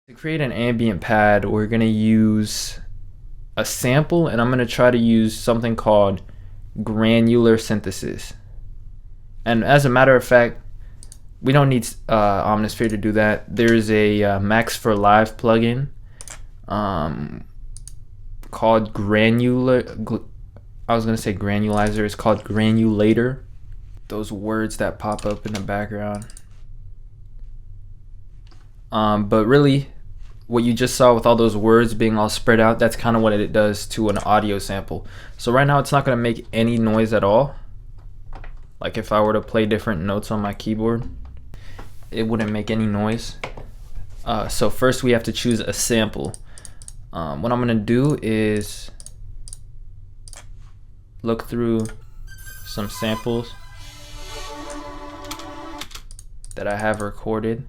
To create an ambient pad, we're going to use a sample, and I'm going to try to use something called granular synthesis. And as a matter of fact, we don't need Omnisphere to do that. There's a Max for Live plugin called I was going to say granulizer. It's called Granulator. Those words that pop up in the background. But really, what you just saw with all those words being all spread out, that's kind of what it does to an audio sample. So right now it's not going to make any noise at all. Like if I were to play different notes on my keyboard, it wouldn't make any noise. So first we have to choose a sample. What I'm going to do is look through some samples that I have recorded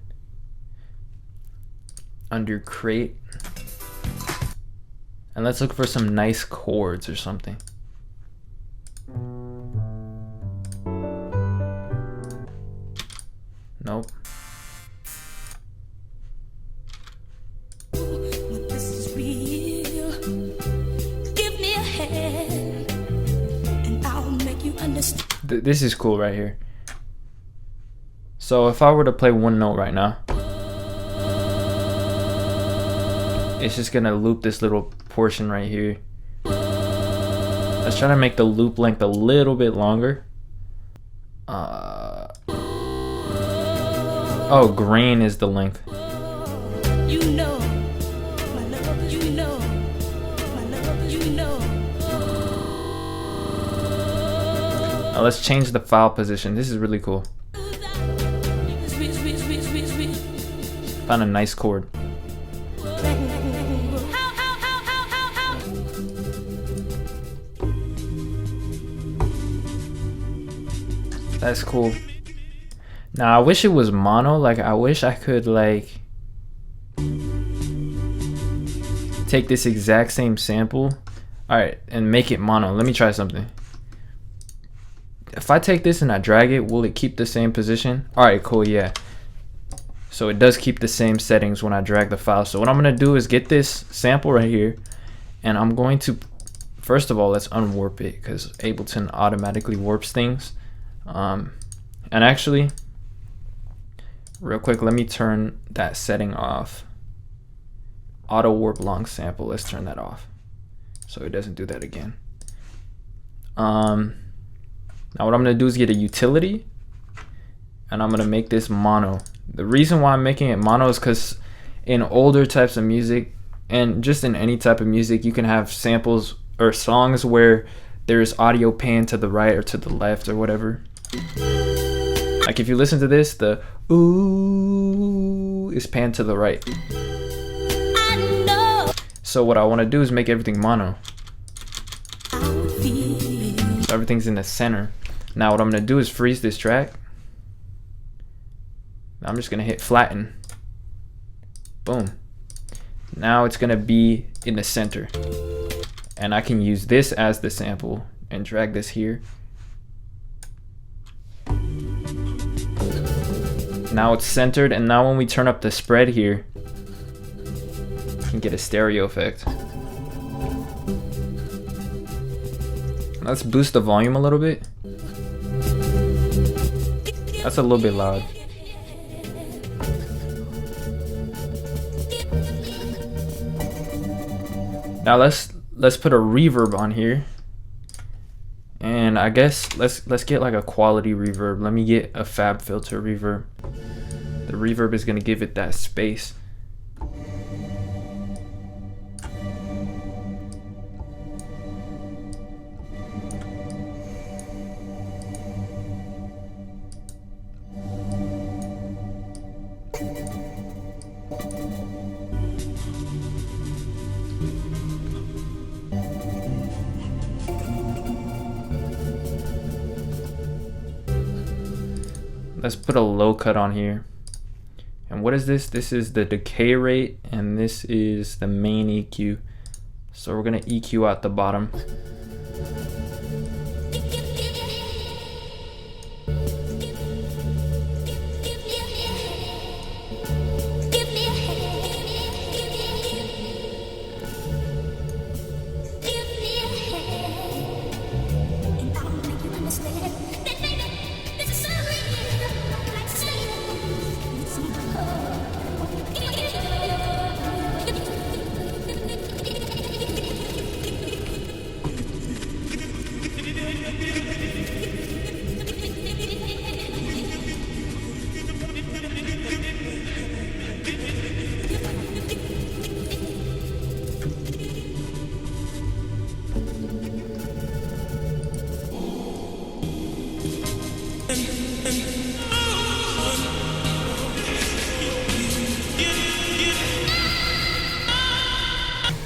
under crate, and let's look for some nice chords or something. Nope. This is real. Give me a hand, and I'll make you understand. This is cool right here. So if I were to play one note right now, it's just gonna loop this little portion right here. Let's try to make the loop length a little bit longer. Oh, grain is the length. You know, my love, you know, my love, you know. Now let's change the file position. This is really cool. Found a nice chord. That's cool. Now I wish it was mono. Like I wish I could like take this exact same sample, alright, and make it mono. Let me try something. If I take this and I drag it, will it keep the same position? Alright, cool, yeah. So it does keep the same settings when I drag the file. So what I'm gonna do is get this sample right here, and I'm going to, first of all, let's unwarp it because Ableton automatically warps things. And actually, real quick, let me turn that setting off. Auto warp long sample, let's turn that off so it doesn't do that again. Now what I'm gonna do is get a utility, and I'm gonna make this mono. The reason why I'm making it mono is because in older types of music, and just in any type of music, you can have samples or songs where there's audio pan to the right or to the left or whatever. Like if you listen to this, the ooh is panned to the right. I know. So what I want to do is make everything mono. So everything's in the center. Now what I'm going to do is freeze this track. I'm just going to hit flatten. Boom. Now it's going to be in the center. And I can use this as the sample and drag this here. Now it's centered, and now when we turn up the spread here, you can get a stereo effect. Let's boost the volume a little bit. That's a little bit loud. Now let's put a reverb on here. And I guess let's get like a quality reverb. Let me get a fab filter reverb. The reverb is gonna give it that space. Let's put a low cut on here. And what is this? This is the decay rate, and this is the main EQ. So we're gonna EQ out the bottom.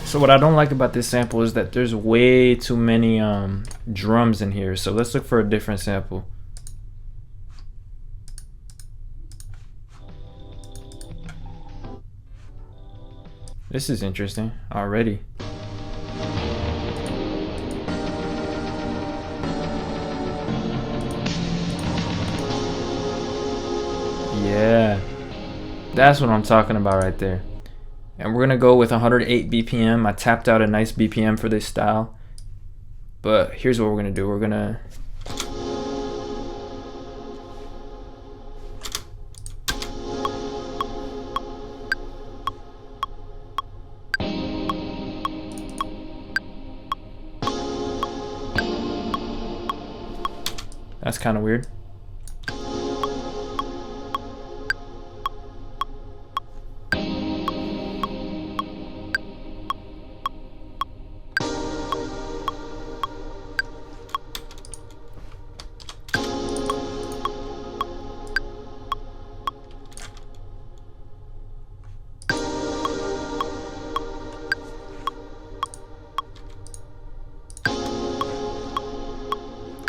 So what I don't like about this sample is that there's way too many drums in here. So let's look for a different sample. This is interesting already. Yeah, that's what I'm talking about right there. And we're gonna go with 108 BPM. I tapped out a nice BPM for this style. But here's what we're gonna do. We're gonna that's kind of weird.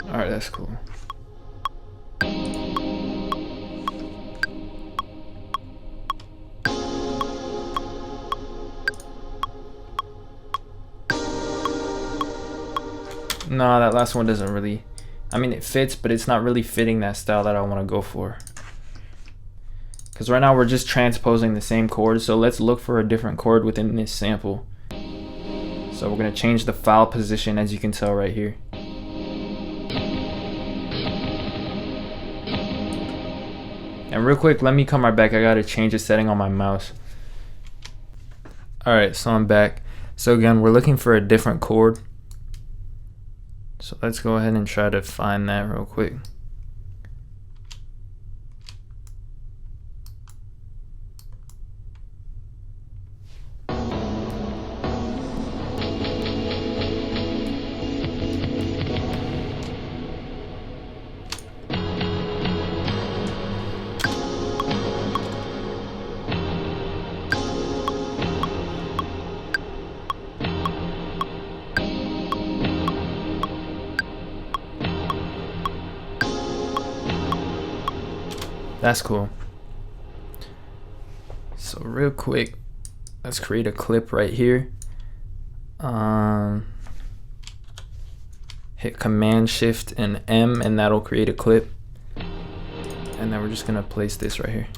All right, that's cool. No, that last one doesn't really, I mean it fits, but it's not really fitting that style that I want to go for. Because right now we're just transposing the same chord, so let's look for a different chord within this sample. So we're going to change the file position, as you can tell right here. And real quick, let me come right back. I got to change the setting on my mouse. Alright, so I'm back. So again, we're looking for a different chord. So let's go ahead and try to find that real quick. That's cool. So real quick, let's create a clip right here. Hit Command Shift and M, and that'll create a clip. And then we're just gonna place this right here.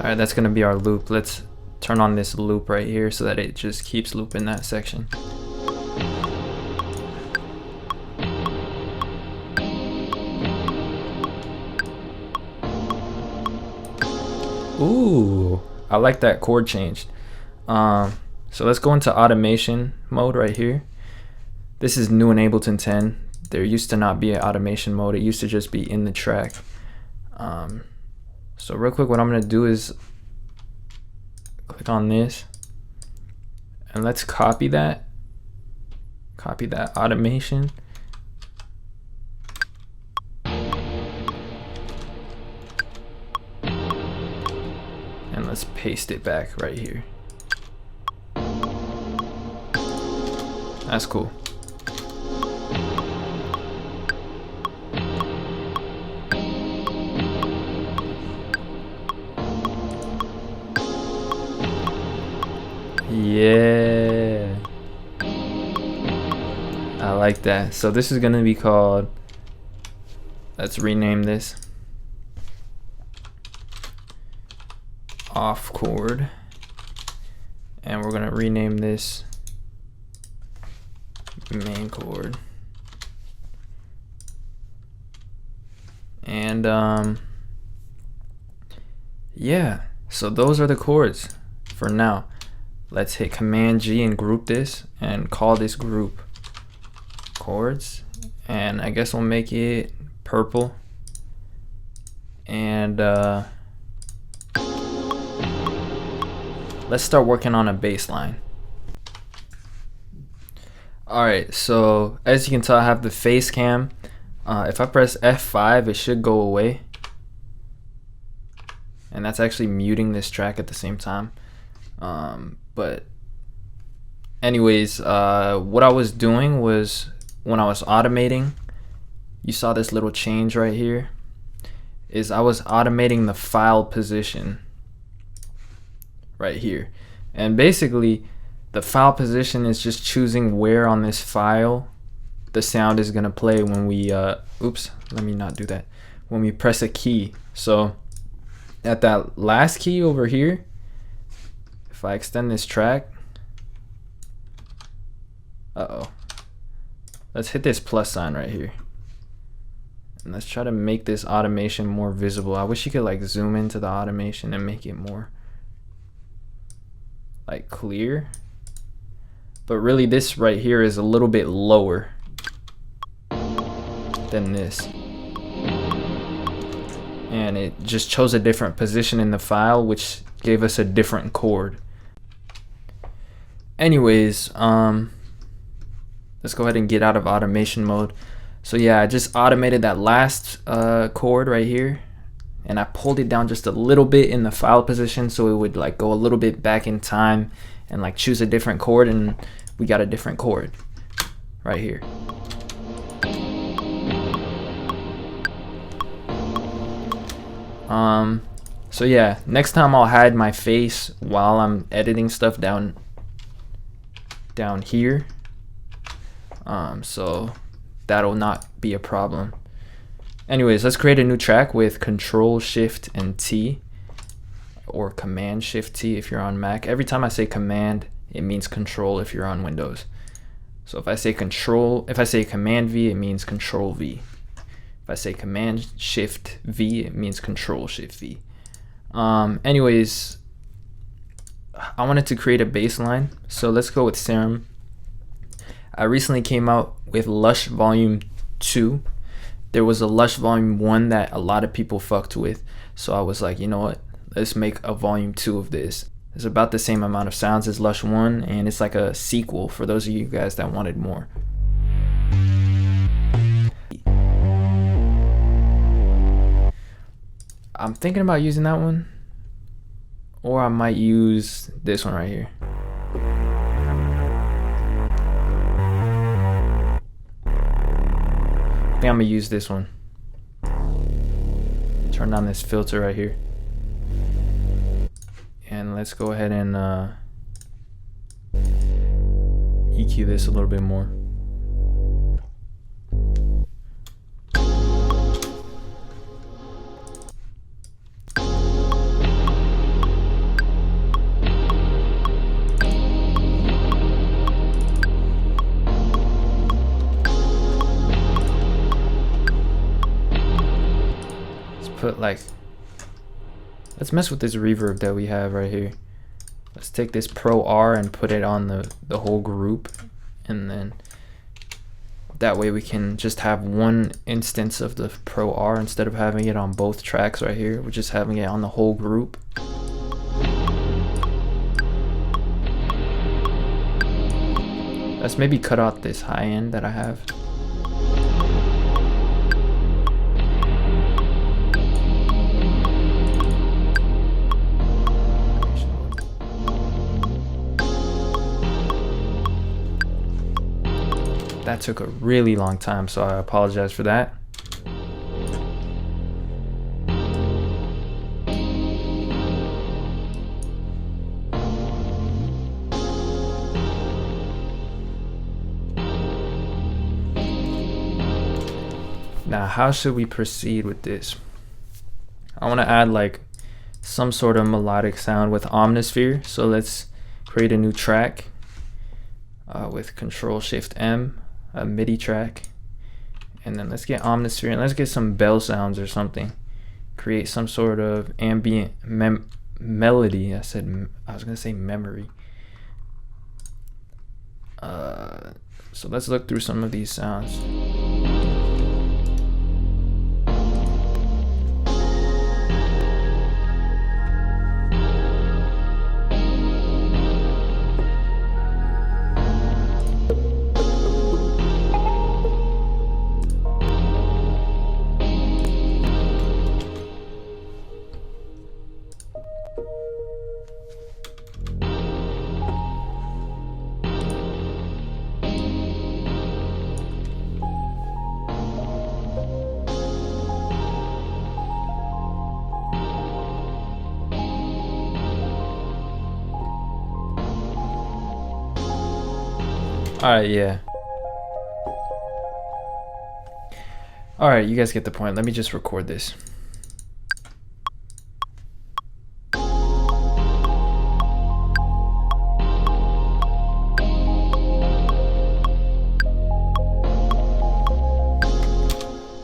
Alright, that's gonna be our loop. Let's turn on this loop right here so that it just keeps looping that section. Ooh, I like that chord change. So let's go into automation mode right here. This is new in Ableton 10. There used to not be an automation mode. It used to just be in the track. So real quick, what I'm gonna do is click on this and let's copy that automation. And let's paste it back right here. That's cool. Yeah, I like that. So this is gonna be called, let's rename this off chord, and we're gonna rename this main chord. And yeah, so those are the chords for now. let's hit Command G and group this and call this group chords, and I guess we'll make it purple. And let's start working on a bass line. Alright, so as you can tell, I have the face cam. If I press F5, it should go away, and that's actually muting this track at the same time. But anyways, what I was doing was, when I was automating, you saw this little change right here, is I was automating the file position right here. And basically the file position is just choosing where on this file the sound is gonna play when we oops, let me not do that, when we press a key. So at that last key over here, if I extend this track, let's hit this plus sign right here, and let's try to make this automation more visible. I wish you could like zoom into the automation and make it more like clear, but really this right here is a little bit lower than this, and it just chose a different position in the file, which gave us a different chord. Anyways, let's go ahead and get out of automation mode. So yeah, I just automated that last chord right here, and I pulled it down just a little bit in the file position so it would like go a little bit back in time and like choose a different chord, and we got a different chord right here. So yeah, next time I'll hide my face while I'm editing stuff down here, so that'll not be a problem. Anyways, let's create a new track with Control Shift and T, or Command Shift T if you're on Mac. Every time I say Command, it means Control if you're on Windows. So if I say Command V, it means Control V. If I say Command Shift V, it means Control Shift V. Anyways, I wanted to create a bass line, so let's go with Serum. I recently came out with Lush Volume 2. There was a Lush Volume 1 that a lot of people fucked with, so I was like, you know what, let's make a Volume 2 of this. It's about the same amount of sounds as Lush 1, and it's like a sequel for those of you guys that wanted more. I'm thinking about using that one, or I might use this one right here. I think I'm gonna use this one. Turn on this filter right here, and let's go ahead and EQ this a little bit more. Let's mess with this reverb that we have right here. Let's take this Pro R and put it on the whole group, and then that way we can just have one instance of the Pro R instead of having it on both tracks right here. We're just having it on the whole group. Let's maybe cut out this high end that I have. That took a really long time, so I apologize for that. Now, how should we proceed with this? I want to add like some sort of melodic sound with Omnisphere, so let's create a new track with Control Shift M, a MIDI track, and then let's get Omnisphere and let's get some bell sounds or something. Create some sort of ambient melody. I was gonna say memory. So let's look through some of these sounds. Alright, yeah. Alright, you guys get the point. Let me just record this.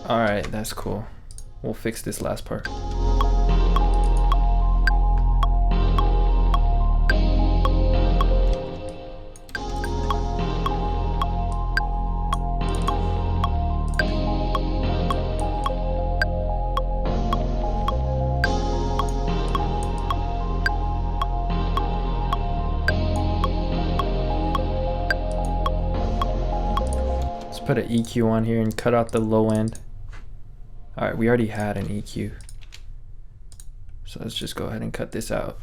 Alright, that's cool. We'll fix this last part. Put an EQ on here and cut out the low end. Alright, we already had an EQ. So let's just go ahead and cut this out.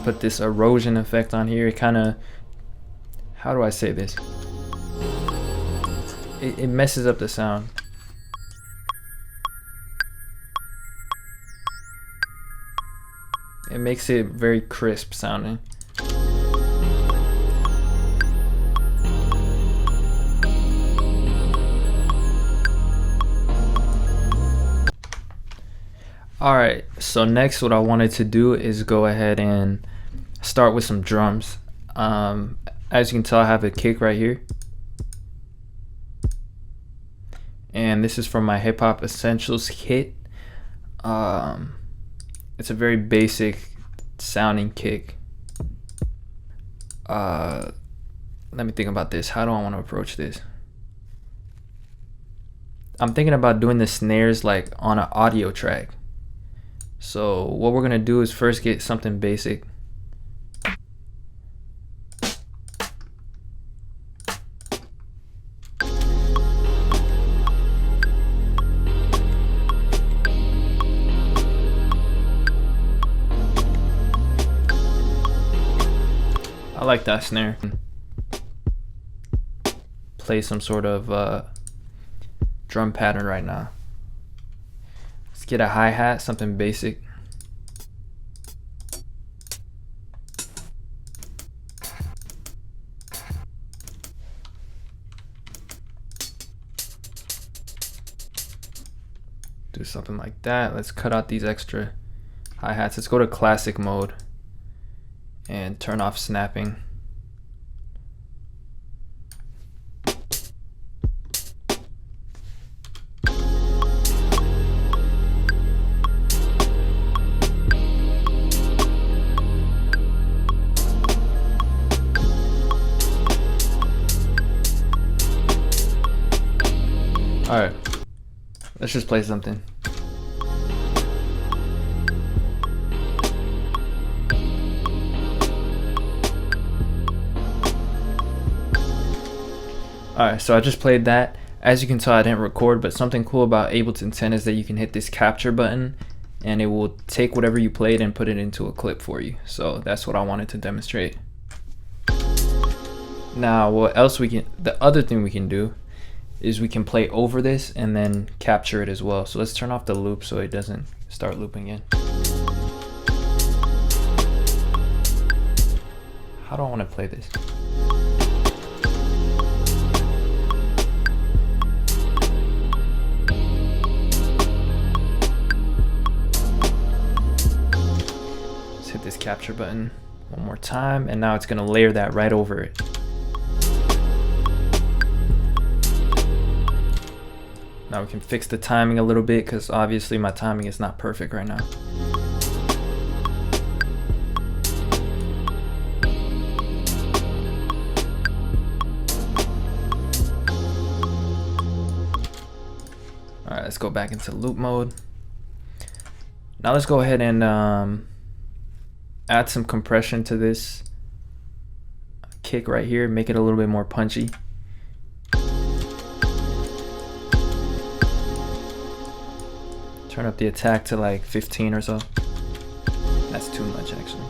Put this erosion effect on here. It kind of, how do I say this? It messes up the sound. It makes it very crisp sounding. Alright, so next what I wanted to do is go ahead and start with some drums. As you can tell, I have a kick right here. And this is from my Hip Hop Essentials kit. It's a very basic sounding kick. Let me think about this. How do I want to approach this? I'm thinking about doing the snares like on an audio track. So what we're gonna do is first get something basic. I like that snare. Play some sort of drum pattern right now. Let's get a hi-hat, something basic. Do something like that. Let's cut out these extra hi-hats. Let's go to classic mode and turn off snapping. Alright, let's just play something. Alright, so I just played that. As you can tell, I didn't record, but something cool about Ableton 10 is that you can hit this capture button and it will take whatever you played and put it into a clip for you. So that's what I wanted to demonstrate. Now, what else the other thing we can do is we can play over this and then capture it as well. So let's turn off the loop so it doesn't start looping in. How do I want to play this? capture button one more time, and now it's gonna layer that right over it. Now we can fix the timing a little bit, because obviously my timing is not perfect right now. Alright, let's go back into loop mode. Now let's go ahead and add some compression to this kick right here, make it a little bit more punchy. Turn up the attack to like 15 or so. That's too much actually.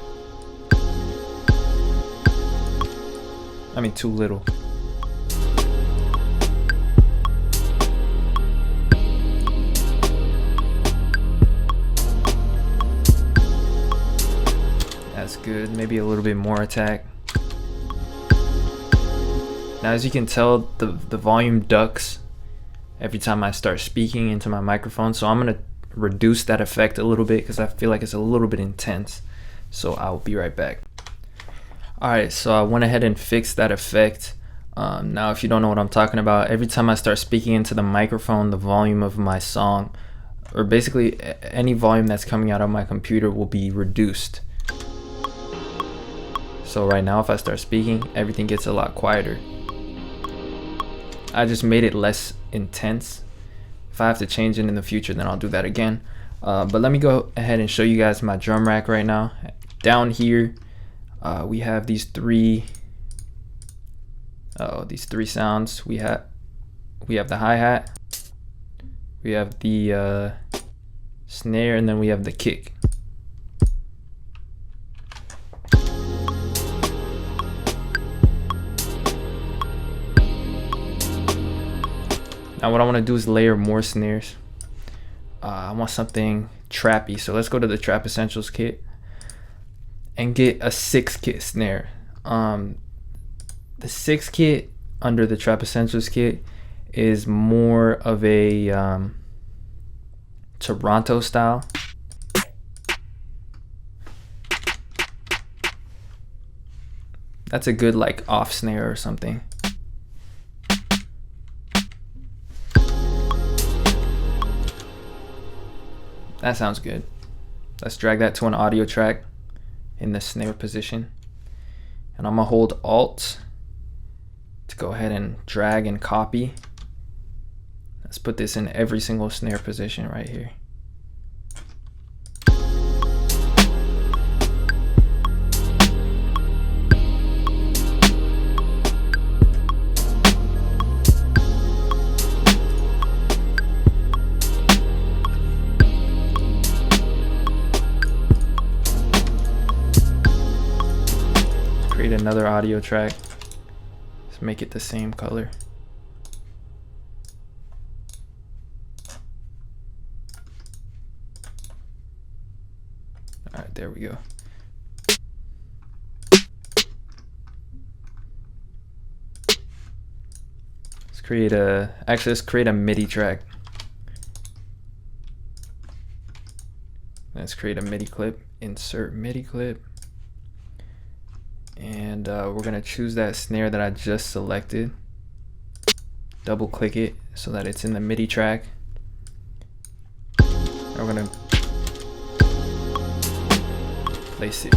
I mean too little. That's good. Maybe a little bit more attack. Now as you can tell, the volume ducks every time I start speaking into my microphone, so I'm gonna reduce that effect a little bit because I feel like it's a little bit intense. So I'll be right back. Alright, so I went ahead and fixed that effect. Now if you don't know what I'm talking about, every time I start speaking into the microphone, the volume of my song, or basically any volume that's coming out of my computer, will be reduced. So right now if I start speaking, everything gets a lot quieter. I just made it less intense. If I have to change it in the future, then I'll do that again. But let me go ahead and show you guys my drum rack right now. Down here, we have these three sounds. We have the hi-hat, we have the snare, and then we have the kick. Now what I want to do is layer more snares. I want something trappy, so let's go to the Trap Essentials kit and get a 6-kit snare. The 6-kit under the Trap Essentials kit is more of a Toronto style. That's a good like off snare or something. That sounds good. Let's drag that to an audio track in the snare position. And I'm gonna hold Alt to go ahead and drag and copy. Let's put this in every single snare position right here. Create another audio track. Let's make it the same color. All right, there we go. Let's create a MIDI track. Let's create a MIDI clip. Insert MIDI clip. And we're gonna choose that snare that I just selected, double click it so that it's in the MIDI track, and we're gonna place it.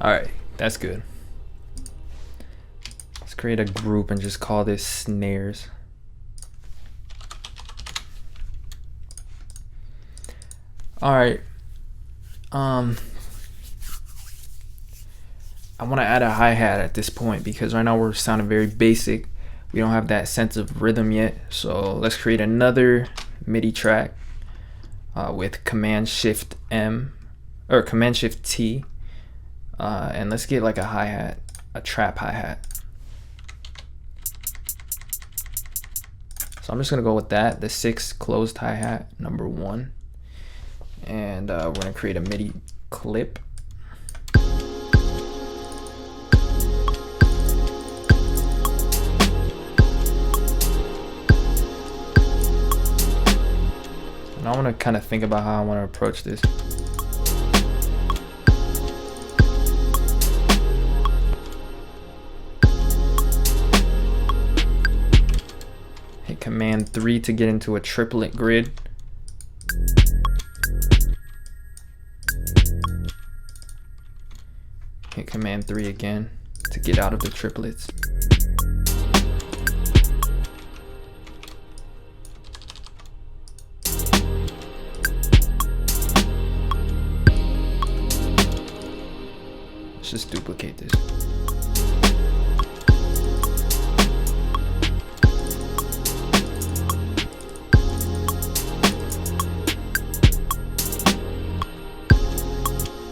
All right. That's good. Let's create a group and just call this snares. All right. I want to add a hi-hat at this point because right now we're sounding very basic. We don't have that sense of rhythm yet. So let's create another MIDI track with Command-Shift-M or Command-Shift-T. And let's get like a hi-hat, a trap hi-hat. So I'm just gonna go with that, the 6 closed hi-hat, number 1. And we're gonna create a MIDI clip. Now I want to kind of think about how I want to approach this. Hit Command 3 to get into a triplet grid. Hit Command 3 again to get out of the triplets. Let's just duplicate this.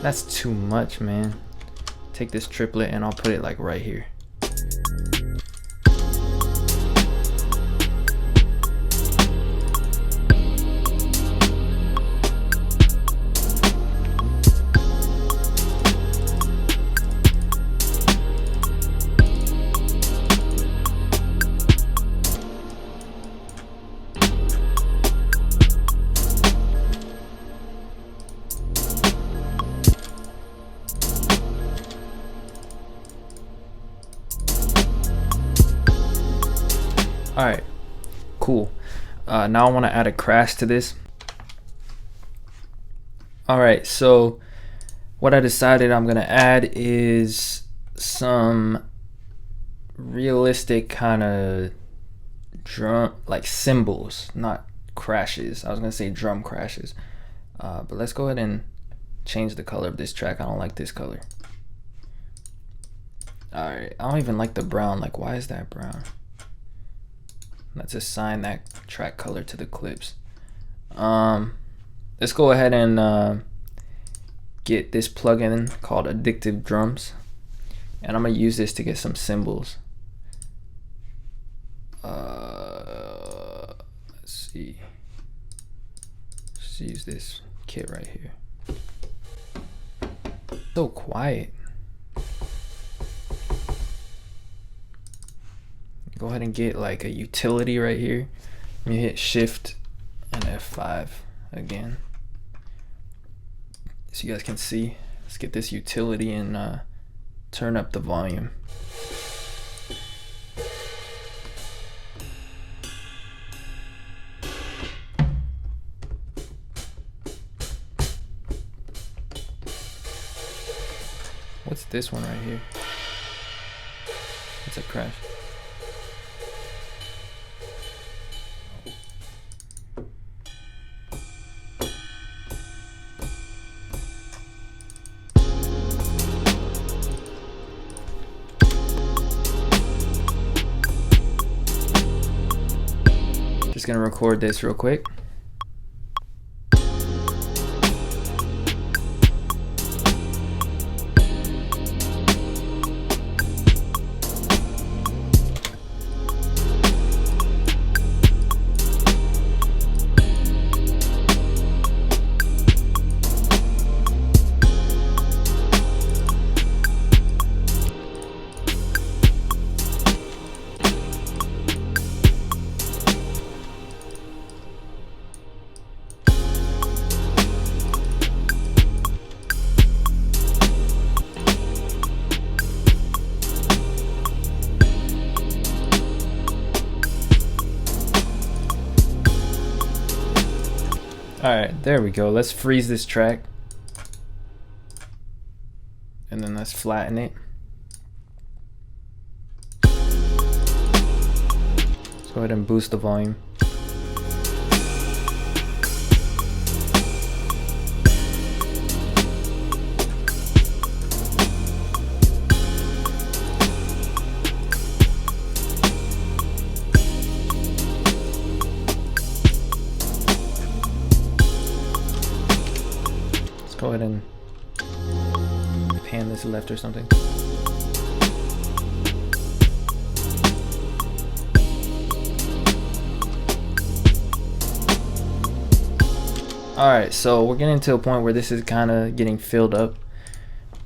That's too much, man. Take this triplet and I'll put it like right here. All right, cool. Now I want to add a crash to this. All right, so what I decided I'm gonna add is some realistic kind of drum, like cymbals, not crashes. I was gonna say drum crashes, but let's go ahead and change the color of this track. I don't like this color. All right, I don't even like the brown. Like, why is that brown? Let's assign that track color to the clips. Let's go ahead and get this plugin called Addictive Drums, and I'm gonna use this to get some cymbals. Let's see. Let's use this kit right here. So quiet. Go ahead and get like a utility right here. You hit Shift and F5 again, so you guys can see. Let's get this utility and turn up the volume. What's this one right here? It's a crash. Just gonna record this real quick. Alright, there we go. Let's freeze this track. And then let's flatten it. Let's go ahead and boost the volume. Go ahead and pan this left or something. Alright, so we're getting to a point where this is kind of getting filled up.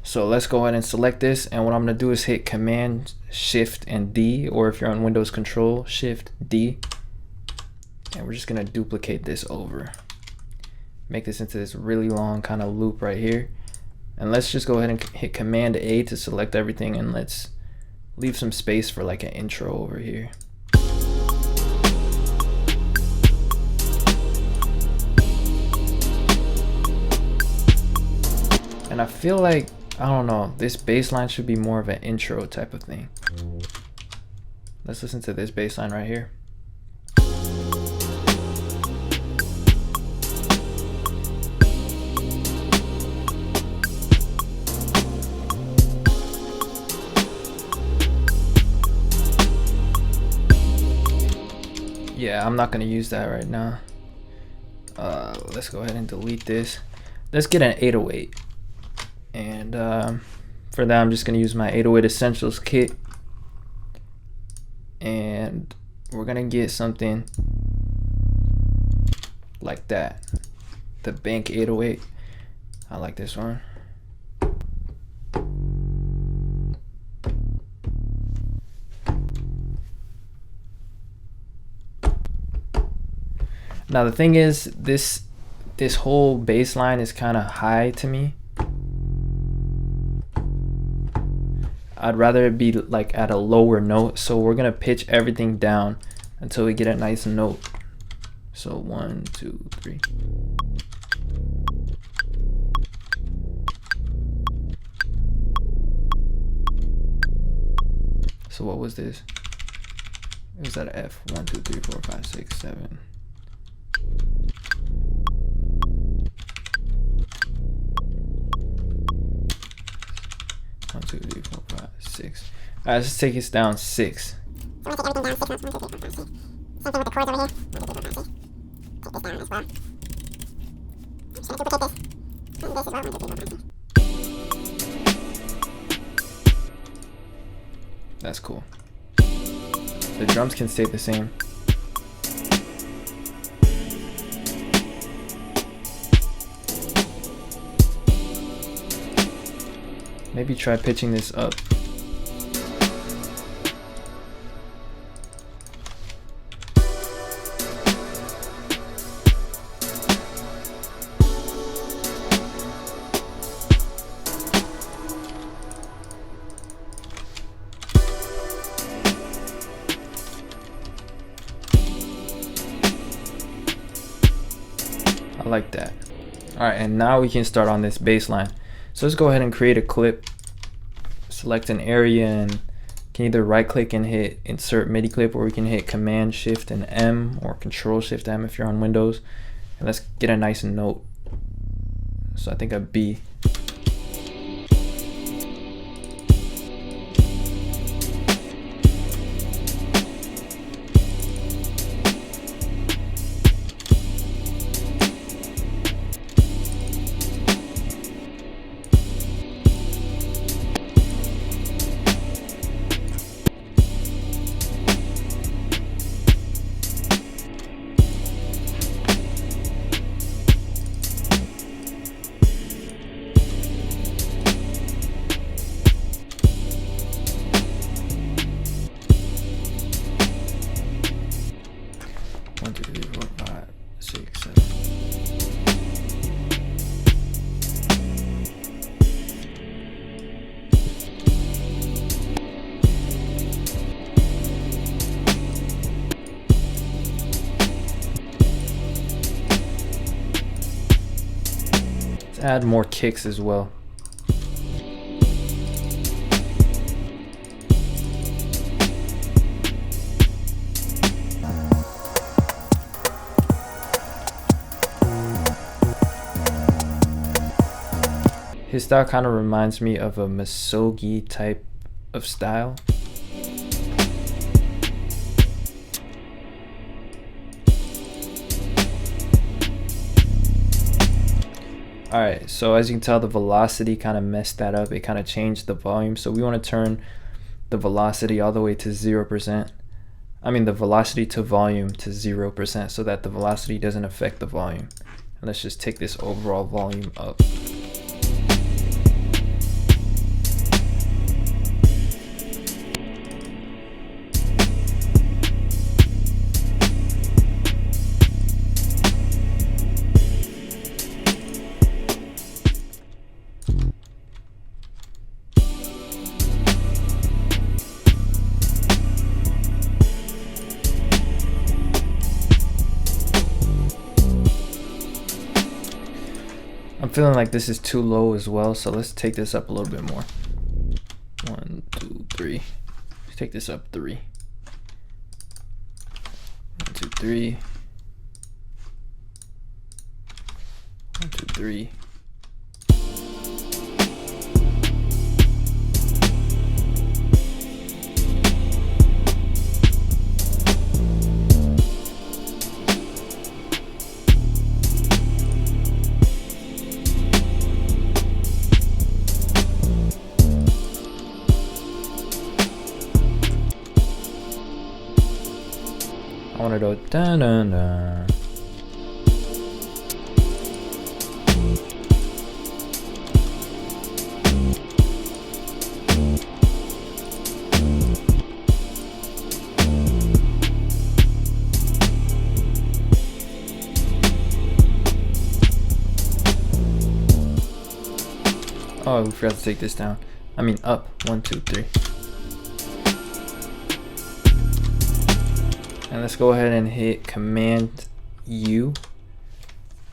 So let's go ahead and select this, and what I'm going to do is hit Command Shift and D, or if you're on Windows, Control Shift D, and we're just going to duplicate this over. make this into this really long kind of loop right here. And let's just go ahead and hit Command A to select everything, and let's leave some space for like an intro over here. And I feel like, I don't know, this bass line should be more of an intro type of thing. Let's listen to this bass line right here. Yeah, I'm not gonna use that right now. Let's go ahead and delete this. Let's get an 808. And for that, I'm just gonna use my 808 Essentials kit. And we're gonna get something like that. The Bank 808. I like this one. Now the thing is, this whole bass line is kind of high to me. I'd rather it be like at a lower note, so we're gonna pitch everything down until we get a nice note. So 1, 2, 3. So what was this? It was at F. 1, 2, 3, 4, 5, 6, 7. One, two, three, four, five, 6. Alright, let's take this down 6. So I'm gonna take everything down 6 notes. 1, 2, 3, 4, 5, 6. Same thing with the chords over here. 1, 2, 3, 4, 5, 6. Take this down as well. I'm just gonna duplicate this. And this as well. 1, 2, 3, 4, 5, 6. That's cool. The drums can stay the same. Maybe try pitching this up. I like that. All right, and now we can start on this bass line. So let's go ahead and create a clip. Select an area and can either right click and hit insert MIDI clip, or we can hit Command Shift and M or Control Shift M if you're on Windows. And let's get a nice note. So I think a B. Add more kicks as well. His style kind of reminds me of a Masogi type of style. Alright, so as you can tell, the velocity kind of messed that up. It kind of changed the volume. So we want to turn the velocity all the way to 0%. I mean the velocity to volume to 0% so that the velocity doesn't affect the volume. And let's just take this overall volume up. I'm feeling like this is too low as well, so let's take this up a little bit more. 1, 2, 3. Let's take this up 3. 1, 2, 3. 1, 2, 3. I want to go da da da. Oh, we forgot to take this down. I mean up. 1, 2, 3. And let's go ahead and hit Command U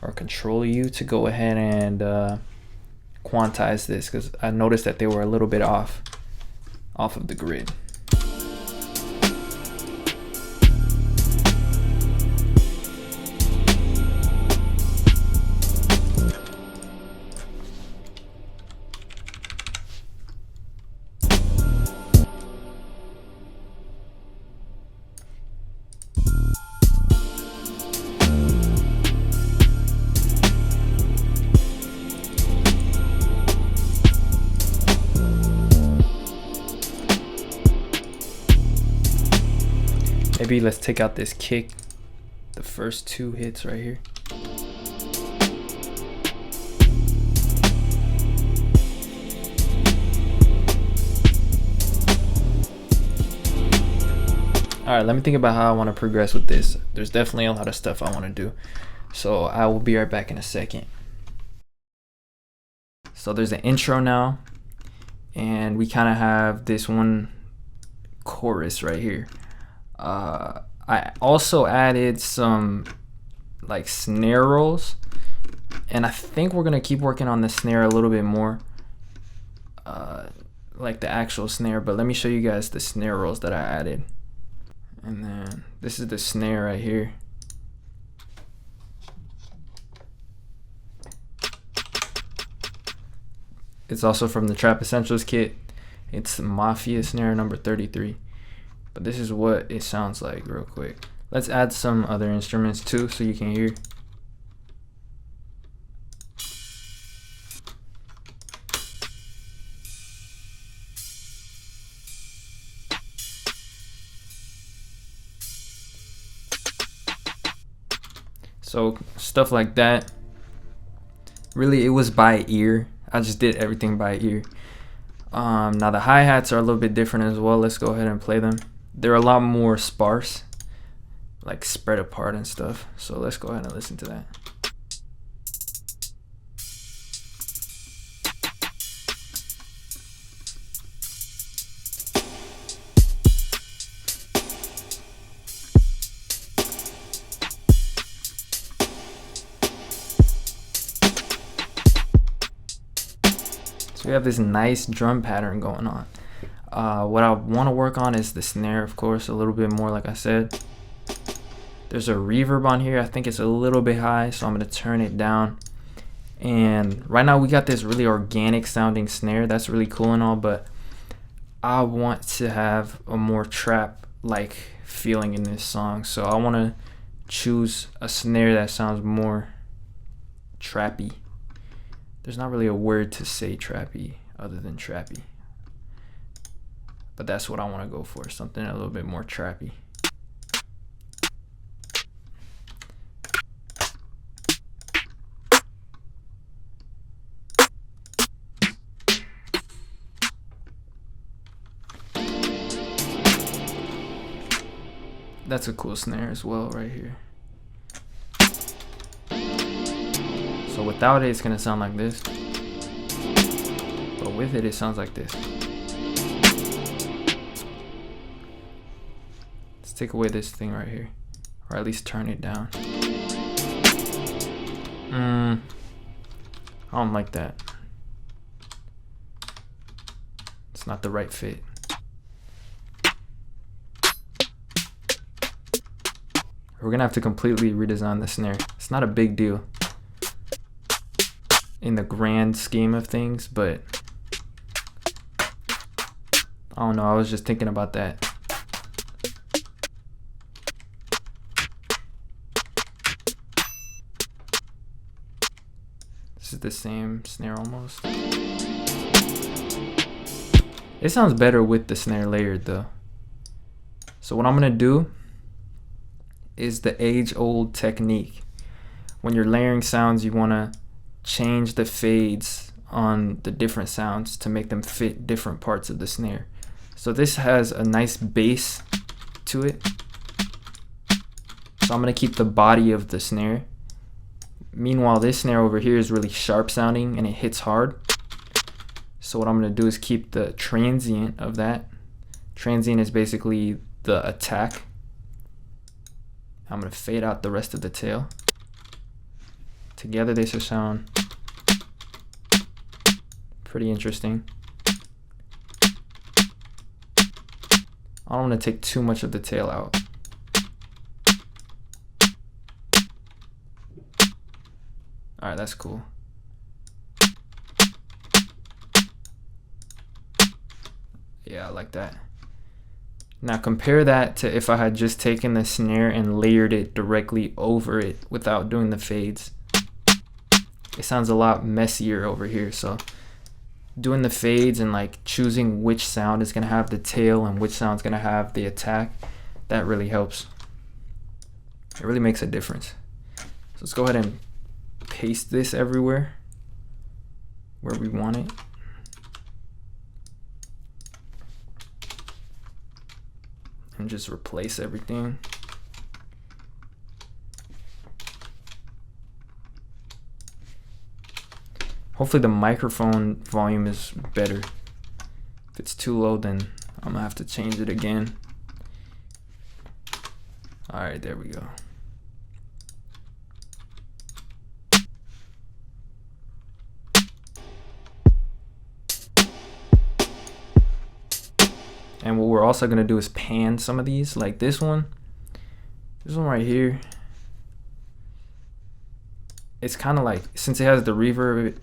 or Control U to go ahead and quantize this, because I noticed that they were a little bit off of the grid. Maybe let's take out this kick, the first 2 hits right here. Alright, let me think about how I want to progress with this. There's definitely a lot of stuff I want to do. So I will be right back in a second. So there's an intro now, and we kind of have this one chorus right here. I also added some like snare rolls, and I think we're gonna keep working on the snare a little bit more, like the actual snare, but let me show you guys the snare rolls that I added. And then this is the snare right here. It's also from the Trap Essentials kit. It's Mafia snare number 33. But this is what it sounds like real quick. Let's add some other instruments too so you can hear. So stuff like that. Really, it was by ear. I just did everything by ear. Now the hi-hats are a little bit different as well. Let's go ahead and play them. They're a lot more sparse, like spread apart and stuff. So let's go ahead and listen to that. So we have this nice drum pattern going on. What I want to work on is the snare, of course, a little bit more, like I said. There's a reverb on here. I think it's a little bit high, so I'm going to turn it down. And right now we got this really organic sounding snare. That's really cool and all, but I want to have a more trap-like feeling in this song. So I want to choose a snare that sounds more trappy. There's not really a word to say trappy other than trappy. But that's what I want to go for, something a little bit more trappy. That's a cool snare as well right here. So without it, it's gonna sound like this. But with it, it sounds like this. Let's take away this thing right here, or at least turn it down. I don't like that. It's not the right fit. We're gonna have to completely redesign the snare. It's not a big deal in the grand scheme of things, but I don't know, I was just thinking about that. This is the same snare almost. It sounds better with the snare layered though. So what I'm gonna do is the age-old technique. When you're layering sounds, you wanna change the fades on the different sounds to make them fit different parts of the snare. So this has a nice bass to it. So I'm gonna keep the body of the snare. Meanwhile, this snare over here is really sharp sounding and it hits hard. So what I'm gonna do is keep the transient of that. Transient is basically the attack. I'm gonna fade out the rest of the tail. Together they should sound pretty interesting. I don't want to take too much of the tail out. Alright, that's cool. Yeah, I like that. Now compare that to if I had just taken the snare and layered it directly over it without doing the fades. It sounds a lot messier over here, so doing the fades and like choosing which sound is gonna have the tail and which sound's gonna have the attack, that really helps. It really makes a difference. So let's go ahead and paste this everywhere where we want it. And just replace everything. Hopefully the microphone volume is better. If it's too low, then I'm gonna have to change it again. All right, there we go. And what we're also gonna do is pan some of these, like this one right here. It's kind of like, since it has the reverb,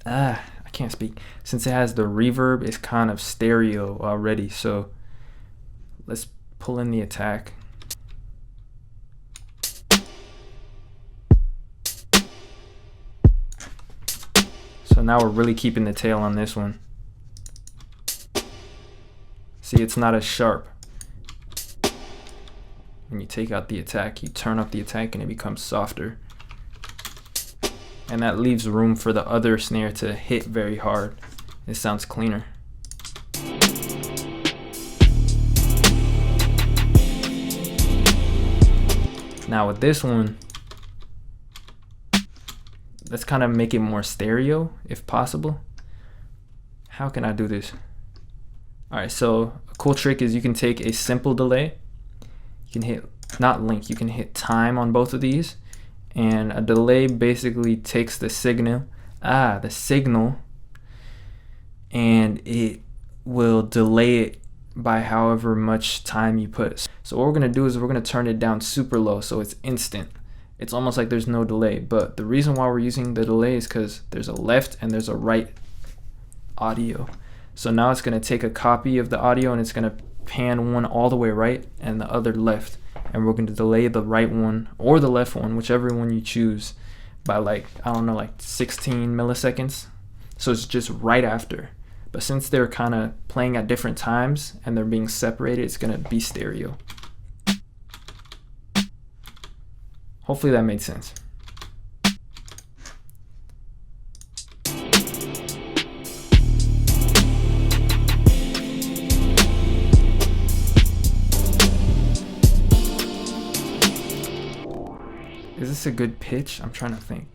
I can't speak. Since it has the reverb, it's kind of stereo already. So let's pull in the attack. So now we're really keeping the tail on this one. See, it's not as sharp. When you take out the attack, you turn up the attack and it becomes softer. And that leaves room for the other snare to hit very hard. It sounds cleaner. Now with this one, let's kind of make it more stereo if possible. How can I do this? Alright, so a cool trick is you can take a simple delay. You can hit, not link, you can hit time on both of these. And a delay basically takes the signal, and it will delay it by however much time you put. So what we're gonna do is we're gonna turn it down super low so it's instant. It's almost like there's no delay, but the reason why we're using the delay is because there's a left and there's a right audio. So now it's gonna take a copy of the audio and it's gonna pan one all the way right and the other left. And we're going to delay the right one or the left one, whichever one you choose, by like, I don't know, like 16 milliseconds. So it's just right after. But since they're kind of playing at different times and they're being separated, it's going to be stereo. Hopefully that made sense. Is this a good pitch? I'm trying to think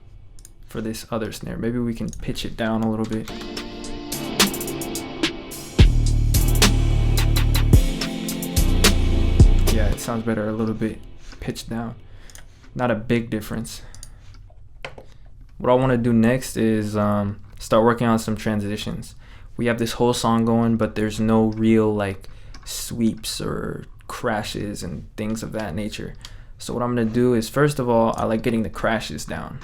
for this other snare. Maybe we can pitch it down a little bit. Yeah, it sounds better a little bit pitched down. Not a big difference. what I want to do next is start working on some transitions. We have this whole song going, but there's no real like sweeps or crashes and things of that nature. So what I'm going to do is, first of all, I like getting the crashes down.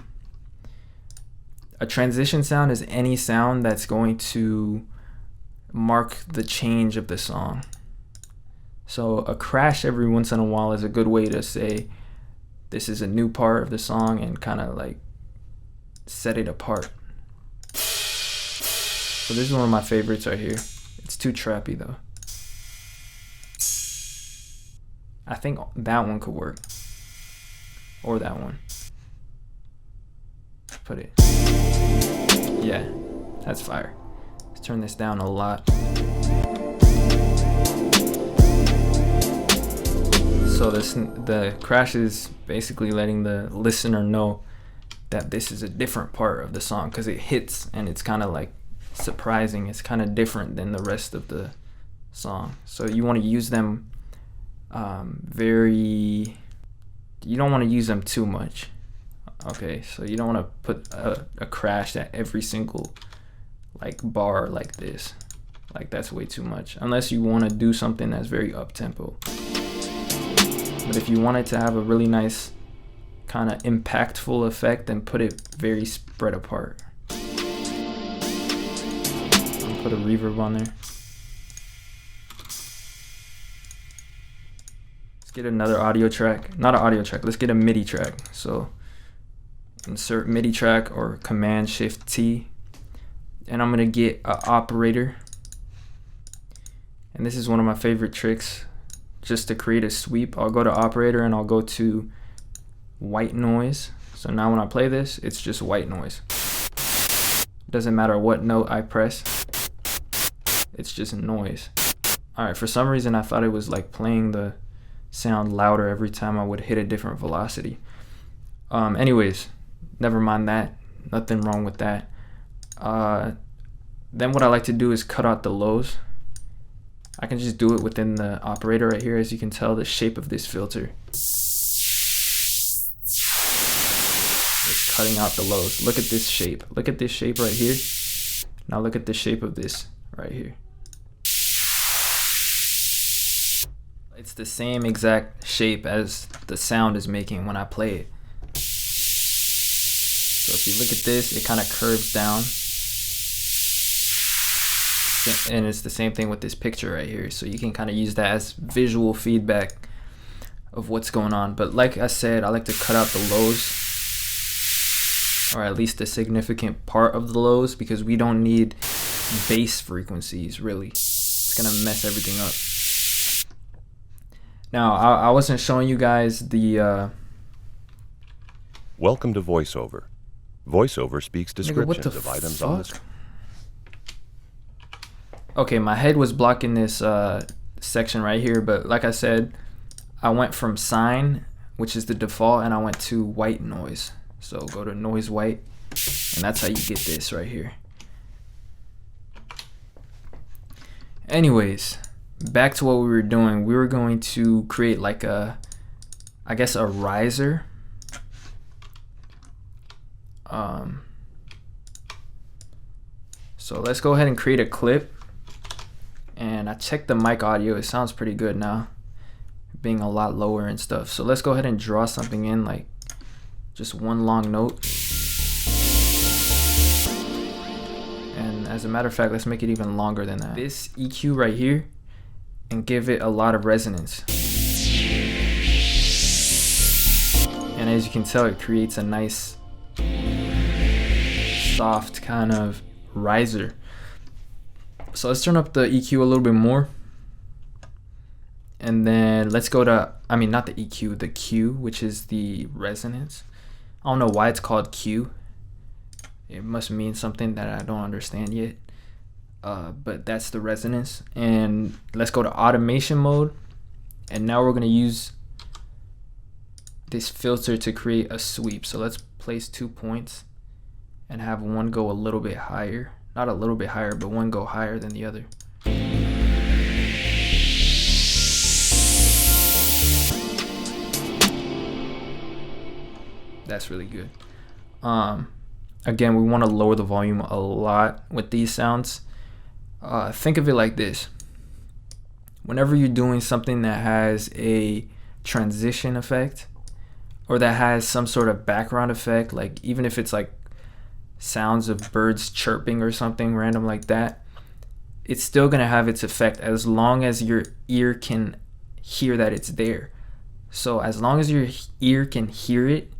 A transition sound is any sound that's going to mark the change of the song. So a crash every once in a while is a good way to say this is a new part of the song and kind of like set it apart. So this is one of my favorites right here. It's too trappy though. I think that one could work. Or that one. Put it. Yeah, that's fire. Let's turn this down a lot. So the crash is basically letting the listener know that this is a different part of the song, because it hits and it's kind of like surprising. It's kind of different than the rest of the song. So you want to use them you don't want to use them too much. Okay, so you don't want to put a crash at every single like bar like this. Like that's way too much, unless you want to do something that's very up tempo. But if you want it to have a really nice kind of impactful effect, then put it very spread apart. I'll put a reverb on there. Let's get another audio track. Not an audio track, let's get a MIDI track. So insert MIDI track or Command Shift T. And I'm gonna get an operator. And this is one of my favorite tricks. Just to create a sweep, I'll go to operator and I'll go to white noise. So now when I play this, it's just white noise. Doesn't matter what note I press, it's just noise. Alright, for some reason I thought it was like playing the sound louder every time I would hit a different velocity. Anyways, never mind that. Nothing wrong with that. Then what I like to do is cut out the lows. I can just do it within the operator right here. As you can tell, the shape of this filter is cutting out the lows. Look at this shape. Look at this shape right here. Now look at the shape of this right here. It's the same exact shape as the sound is making when I play it. So if you look at this, it kind of curves down. And it's the same thing with this picture right here. So you can kind of use that as visual feedback of what's going on. But like I said, I like to cut out the lows, or at least a significant part of the lows, because we don't need bass frequencies really. It's gonna mess everything up. Now I wasn't showing you guys the Welcome to VoiceOver. VoiceOver speaks descriptions of items on the screen. Okay, my head was blocking this section right here, but like I said, I went from sine, which is the default, and I went to white noise. So go to noise white, and that's how you get this right here. Anyways, back to what we were doing. We were going to create like a, I guess a riser. So let's go ahead and create a clip. And I checked the mic audio. It sounds pretty good now, being a lot lower and stuff. So let's go ahead and draw something in, like just one long note. And as a matter of fact, let's make it even longer than that. This EQ right here, and give it a lot of resonance. And as you can tell, it creates a nice soft kind of riser. So let's turn up the EQ a little bit more. And then let's go to, I mean, not the EQ, the Q, which is the resonance. I don't know why it's called Q. It must mean something that I don't understand yet. But that's the resonance. And let's go to automation mode. And now we're gonna use this filter to create a sweep. So let's place 2 points and have one go a little bit higher. Not a little bit higher, but one go higher than the other. That's really good. again, we want to lower the volume a lot with these sounds. Think of it like this. Whenever you're doing something that has a transition effect, or that has some sort of background effect, like even if it's like sounds of birds chirping or something random like that, it's still gonna have its effect as long as your ear can hear that it's there. So as long as your ear can hear it,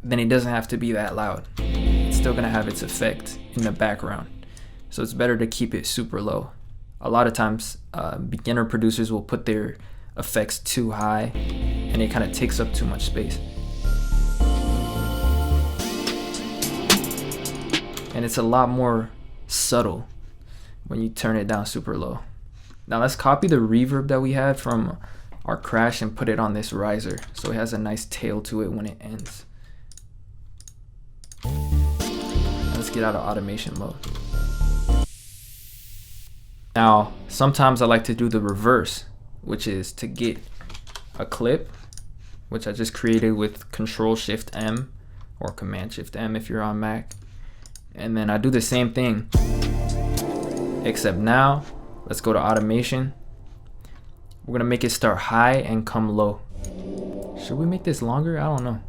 then it doesn't have to be that loud. It's still gonna have its effect in the background. So it's better to keep it super low. A lot of times beginner producers will put their effects too high and it kind of takes up too much space. And it's a lot more subtle when you turn it down super low. Now let's copy the reverb that we had from our crash and put it on this riser so it has a nice tail to it when it ends. Let's get out of automation mode. Now sometimes I like to do the reverse, which is to get a clip, which I just created with Control-Shift-M or Command-Shift-M if you're on Mac. And then I do the same thing, except now let's go to automation. We're gonna make it start high and come low. Should we make this longer? I don't know.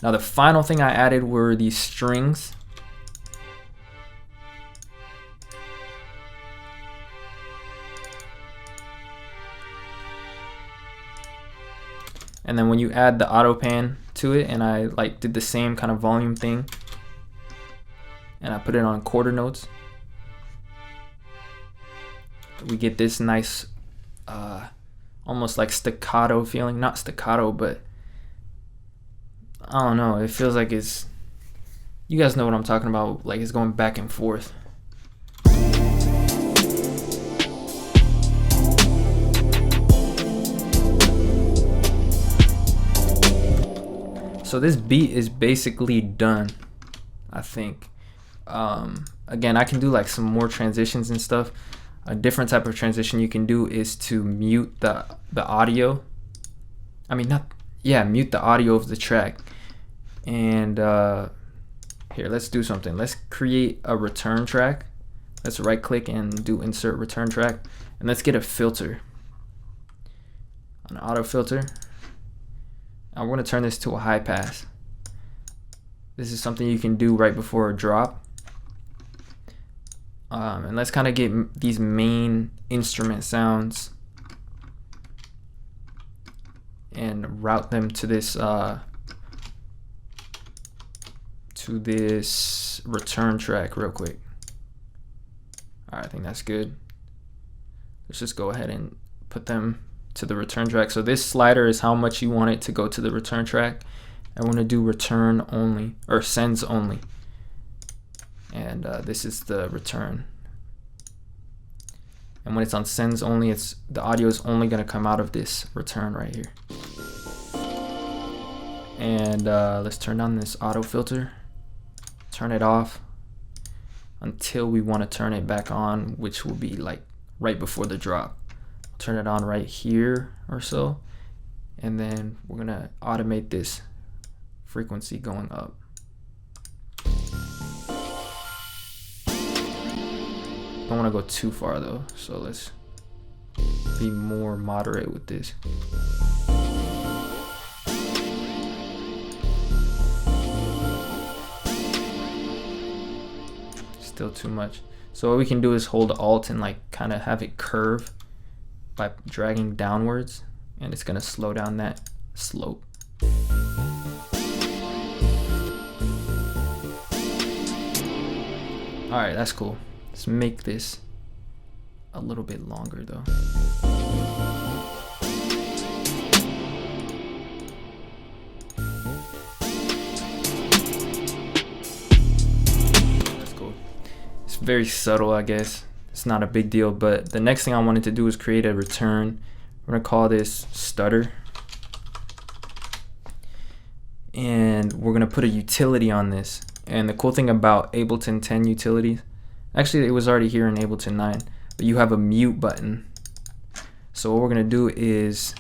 Now the final thing I added were these strings. And then when you add the auto pan to it, and I like did the same kind of volume thing, and I put it on quarter notes, we get this nice almost like staccato feeling. Not staccato, but I don't know, it feels like it's, you guys know what I'm talking about, like it's going back and forth. So this beat is basically done, I think. Again, I can do like some more transitions and stuff. A different type of transition you can do is to mute the audio. I mean, mute the audio of the track. And here, let's do something. Let's create a return track. Let's right click and do insert return track. And let's get a filter, an auto filter. I'm going to turn this to a high pass. This is something you can do right before a drop. And let's kind of get these main instrument sounds and route them to this return track real quick. All right, I think that's good. Let's just go ahead and put them to the return track. So this slider is how much you want it to go to the return track. I want to do return only, or sends only. And this is the return. And when it's on sends only, the audio is only going to come out of this return right here. And let's turn on this auto filter. Turn it off until we want to turn it back on, which will be like right before the drop. Turn it on right here or so, and then we're gonna automate this frequency going up. Don't want to go too far though, so let's be more moderate with this. Still too much. So what we can do is hold Alt and like kind of have it curve by dragging downwards, and it's gonna slow down that slope. Alright, that's cool. Let's make this a little bit longer though. That's cool. It's very subtle, I guess. It's not a big deal, but the next thing I wanted to do is create a return. We're gonna call this stutter. And we're gonna put a utility on this. And the cool thing about Ableton 10 utilities, actually it was already here in Ableton 9, but you have a mute button. So what we're gonna do is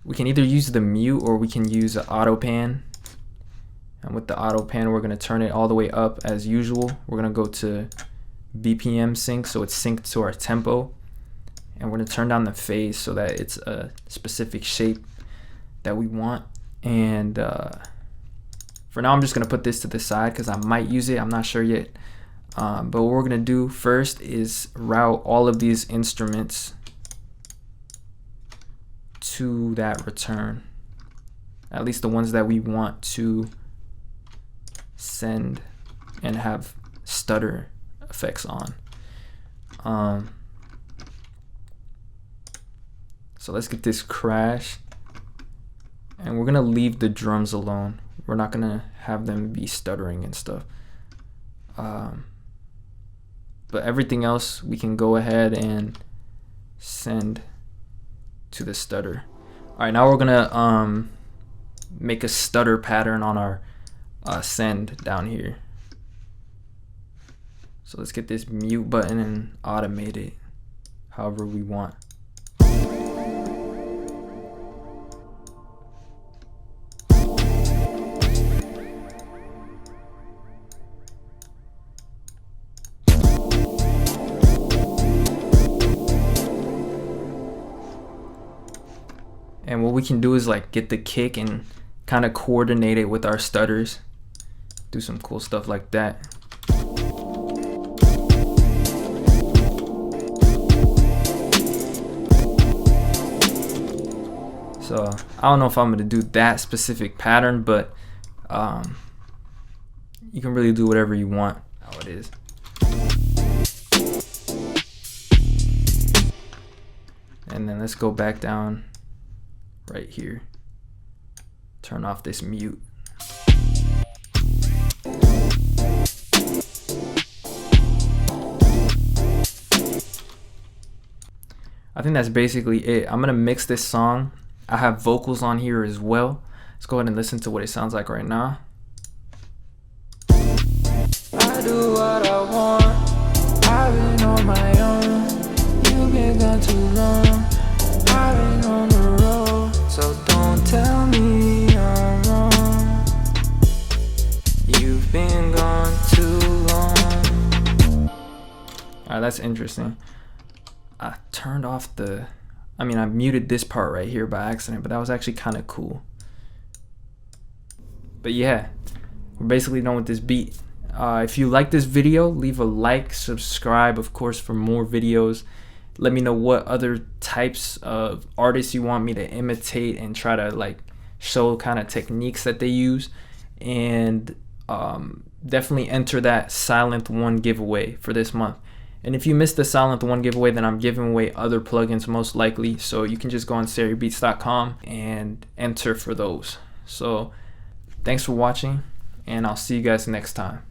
we can either use the mute or we can use the auto pan. And with the auto pan, we're gonna turn it all the way up as usual. We're gonna go to BPM sync, so it's synced to our tempo. And we're gonna turn down the phase so that it's a specific shape that we want. And for now, I'm just gonna put this to the side because I might use it, I'm not sure yet. But what we're gonna do first is route all of these instruments to that return, at least the ones that we want to send and have stutter effects on. So let's get this crash, and we're gonna leave the drums alone. We're not gonna have them be stuttering and stuff. But everything else we can go ahead and send to the stutter. All right, now we're gonna make a stutter pattern on our send down here. So let's get this mute button and automate it however we want. And what we can do is like get the kick and kind of coordinate it with our stutters. Do some cool stuff like that. So I don't know if I'm gonna do that specific pattern, but you can really do whatever you want. How it is. And then let's go back down right here. Turn off this mute. I think that's basically it. I'm gonna mix this song. I have vocals on here as well. Let's go ahead and listen to what it sounds like right now. I do what I want. I've been on my own. You've been gone too long. I've been on the road, so don't tell me I'm wrong. You've been gone too long. Alright, that's interesting. I turned off the, I muted this part right here by accident, but that was actually kind of cool. But yeah, we're basically done with this beat. If you like this video, leave a like, subscribe, of course, for more videos. Let me know what other types of artists you want me to imitate and try to like show kind of techniques that they use. And definitely enter that Silent One giveaway for this month. And if you missed the Silent One giveaway, then I'm giving away other plugins most likely. So you can just go on seribeats.com and enter for those. So thanks for watching, and I'll see you guys next time.